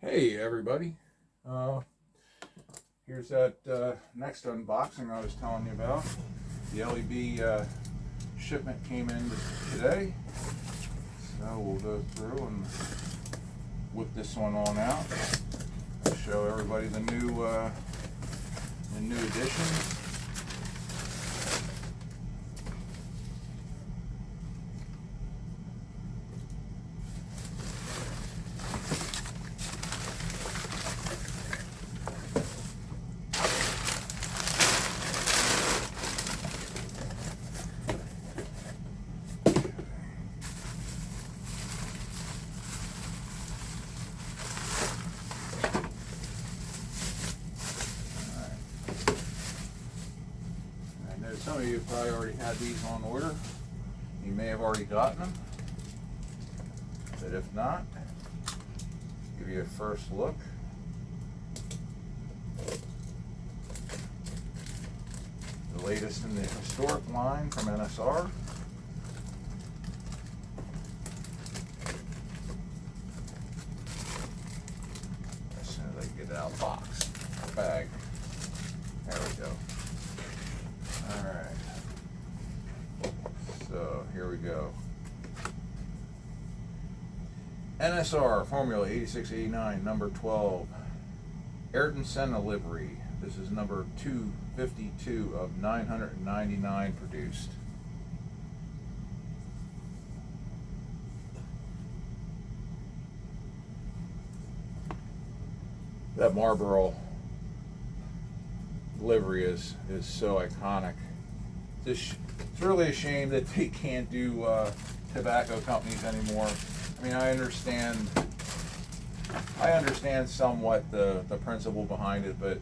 Hey everybody, here's that next unboxing I was telling you about. The LEB shipment came in today, so we'll go through and whip this one on out. I'll show everybody the new addition. Some of you probably already had these on order. You may have already gotten them, but if not, give you a first look. The latest in the historic line from NSR. As soon as I get it out of the box, or bag. There we go. Alright, so here we go. NSR Formula 8689, number 12. Ayrton Senna livery. This is number 252 of 999 produced. That Marlboro livery is so iconic. It's really a shame that they can't do tobacco companies anymore. I mean, I understand somewhat the principle behind it, but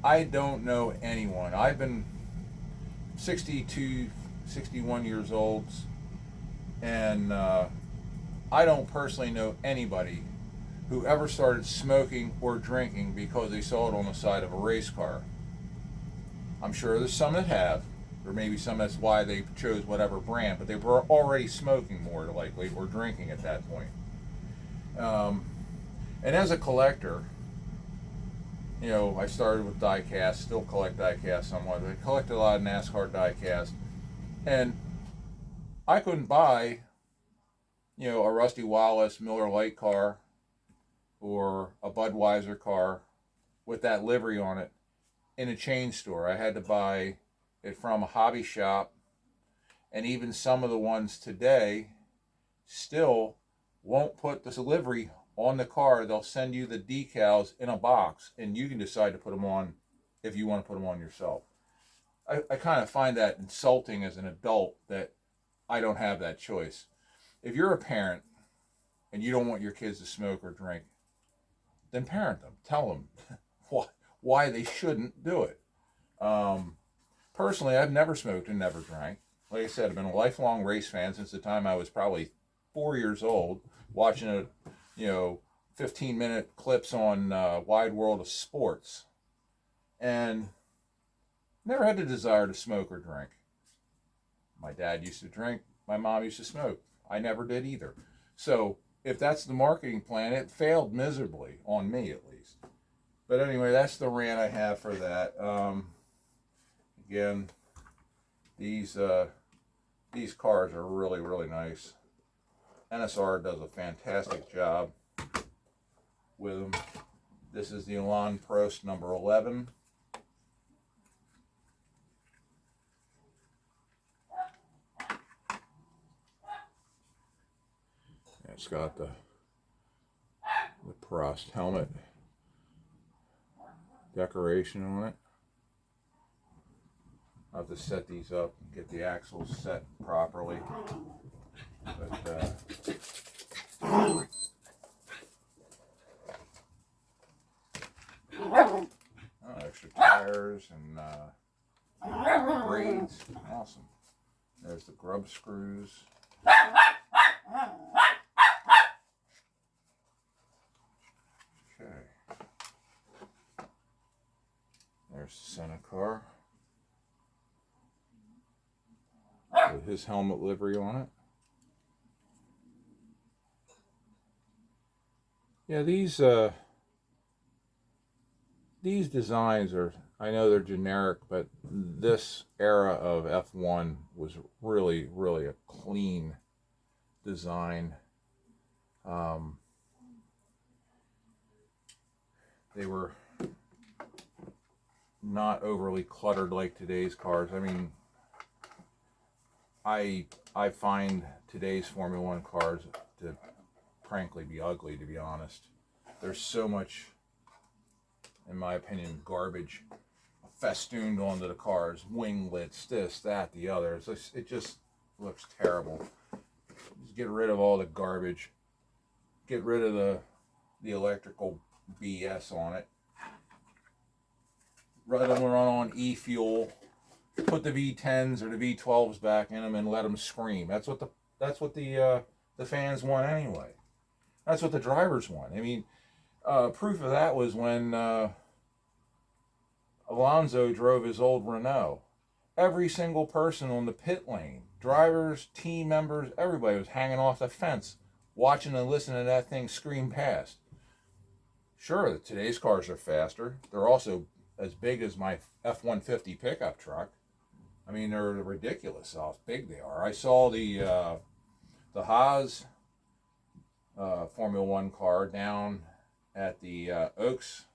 I don't know anyone. I've been 62, 61 years old, and I don't personally know anybody who ever started smoking or drinking because they saw it on the side of a race car. I'm sure there's some that have, or maybe some that's why they chose whatever brand, but they were already smoking more likely, or drinking at that point. And as a collector, you know, I started with die-cast, still collect die-cast somewhat. I collected a lot of NASCAR die-cast, and I couldn't buy, you know, a Rusty Wallace Miller Lite car or a Budweiser car with that livery on it in a chain store. I had to buy it from a hobby shop, and even some of the ones today still won't put this livery on the car. They'll send you the decals in a box, and you can decide to put them on if you want to put them on yourself. I kind of find that insulting as an adult that I don't have that choice. If you're a parent and you don't want your kids to smoke or drink, then parent them. Tell them why they shouldn't do it. Personally, I've never smoked and never drank. Like I said, I've been a lifelong race fan since the time I was probably 4 years old, watching 15-minute clips on Wide World of Sports, and never had the desire to smoke or drink. My dad used to drink. My mom used to smoke. I never did either. So if that's the marketing plan, it failed miserably, on me at least. But anyway, that's the rant I have for that. Again, these cars are really, really nice. NSR does a fantastic job with them. This is the Alain Prost number 11. It's got the Prost helmet decoration on it. I'll have to set these up and get the axles set properly. But extra tires and braids. Awesome. There's the grub screws. Okay. There's the Senna car with his helmet livery on it. Yeah, these designs are, I know they're generic, but this era of F1 was really, really a clean design. Um, they were not overly cluttered like today's cars. I mean, I find today's Formula One cars to frankly be ugly, to be honest. There's so much, in my opinion, garbage festooned onto the cars, winglets, this, that, the other. It just looks terrible. Just get rid of all the garbage. Get rid of the electrical BS on it. Let them run on e-fuel. Put the V10s or the V12s back in them and let them scream. That's what the fans want anyway. That's what the drivers want. I mean, proof of that was when Alonso drove his old Renault. Every single person on the pit lane, drivers, team members, everybody was hanging off the fence, watching and listening to that thing scream past. Sure, today's cars are faster. They're also as big as my F-150 pickup truck. I mean, they're ridiculous how big they are. I saw the Haas Formula One car down at the Oaks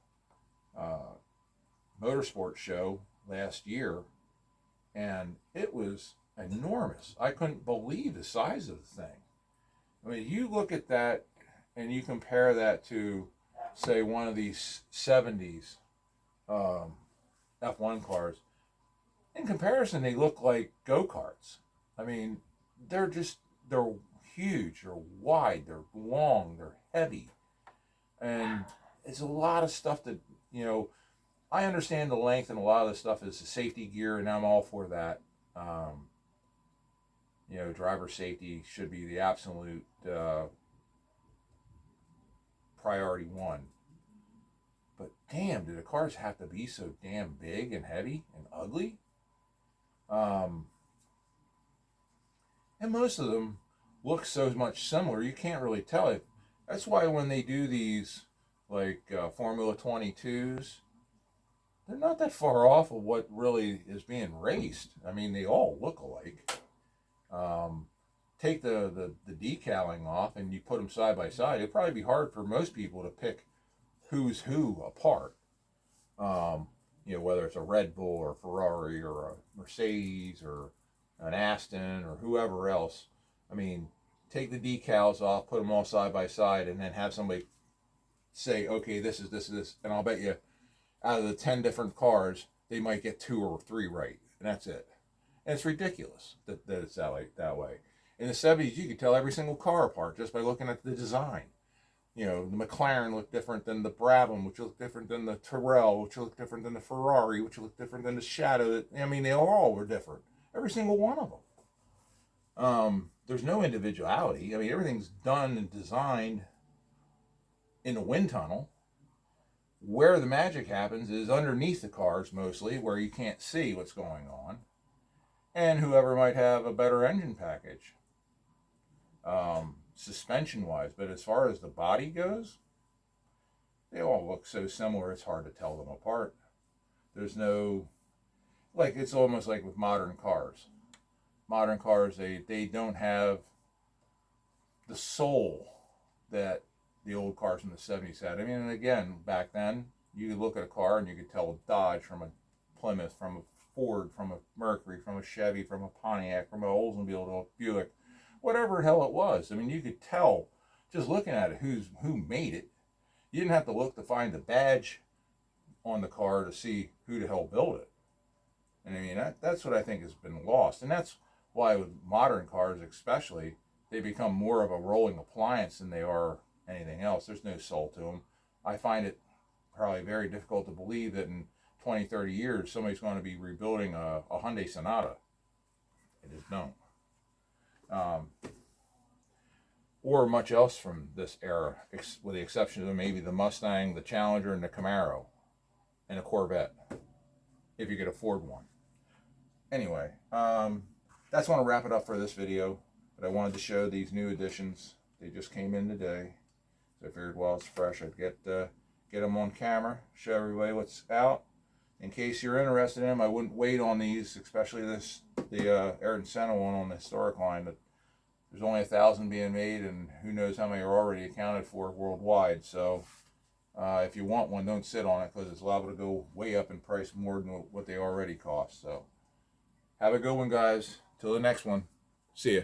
Motorsports show last year, and it was enormous. I couldn't believe the size of the thing. I mean, you look at that and you compare that to, say, one of these 70s F1 cars. In comparison, they look like go-karts. I mean, they're huge, they're wide, they're long, they're heavy. And it's a lot of stuff that, I understand the length, and a lot of the stuff is the safety gear, and I'm all for that. Driver safety should be the absolute priority one. But damn, do the cars have to be so damn big and heavy and ugly? And most of them look so much similar, you can't really tell it. That's why when they do these, like Formula 22s, they're not that far off of what really is being raced. I mean, they all look alike. Take the decaling off and you put them side by side, it'd probably be hard for most people to pick who's who apart. Whether it's a Red Bull or Ferrari or a Mercedes or an Aston or whoever else. I mean, take the decals off, put them all side by side, and then have somebody say, okay, this is this, and I'll bet you out of the 10 different cars, they might get 2 or 3 right, and that's it. And it's ridiculous that it's that way. In the 70s, you could tell every single car apart just by looking at the design. The McLaren looked different than the Brabham, which looked different than the Tyrrell, which looked different than the Ferrari, which looked different than the Shadow. I mean, they all were different. Every single one of them. There's no individuality. I mean, everything's done and designed in the wind tunnel. Where the magic happens is underneath the cars mostly, where you can't see what's going on. And whoever might have a better engine package. Suspension-wise. But as far as the body goes, they all look so similar, it's hard to tell them apart. There's no... it's almost like with modern cars. Modern cars, they don't have the soul that the old cars in the 70s had. I mean, and again, back then, you could look at a car and you could tell a Dodge from a Plymouth, from a Ford, from a Mercury, from a Chevy, from a Pontiac, from an Oldsmobile to a Buick, whatever the hell it was. I mean, you could tell just looking at it who made it. You didn't have to look to find the badge on the car to see who the hell built it. And I mean, that's what I think has been lost. And that's why with modern cars especially, they become more of a rolling appliance than they are anything else. There's no soul to them. I find it probably very difficult to believe that in 20, 30 years, somebody's going to be rebuilding a Hyundai Sonata. I just don't. Or much else from this era, with the exception of maybe the Mustang, the Challenger, and the Camaro, and a Corvette, if you could afford one. Anyway, that's want to wrap it up for this video, but I wanted to show these new additions. They just came in today. So I figured while it's fresh, I'd get them on camera, show everybody what's out. In case you're interested in them, I wouldn't wait on these, especially the Ayrton Senna one on the historic line. But there's only 1,000 being made, and who knows how many are already accounted for worldwide. So if you want one, don't sit on it, because it's liable to go way up in price more than what they already cost. So have a good one, guys. Till the next one. See ya.